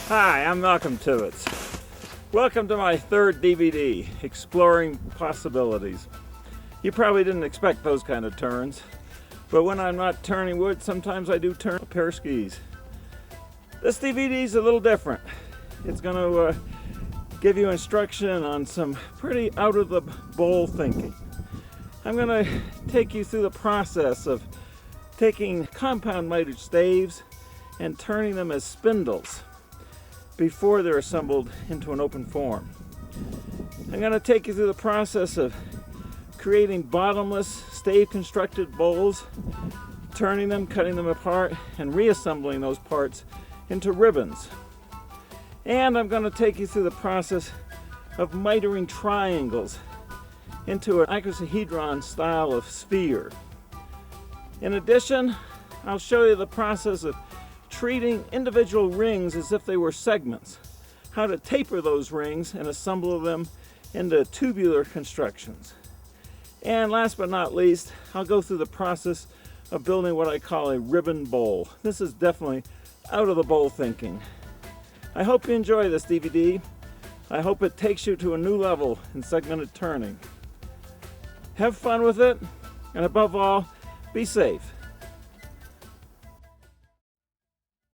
Hi, I'm Tibbetts. Welcome to my third DVD, Exploring Possibilities. You probably didn't expect those kind of turns, but when I'm not turning wood, sometimes I do turn a pair of skis. This DVD is a little different. It's going to give you instruction on some pretty out-of-the-bowl thinking. I'm going to take you through the process of taking compound mitered staves and turning them as spindles before they're assembled into an open form. I'm going to take you through the process of creating bottomless stave constructed bowls, turning them, cutting them apart, and reassembling those parts into ribbons. And I'm going to take you through the process of mitering triangles into an icosahedron style of sphere. In addition, I'll show you the process of treating individual rings as if they were segments, how to taper those rings and assemble them into tubular constructions. And last but not least, I'll go through the process of building what I call a ribbon bowl. This is definitely out of the bowl thinking. I hope you enjoy this DVD. I hope it takes you to a new level in segmented turning. Have fun with it, and above all, be safe.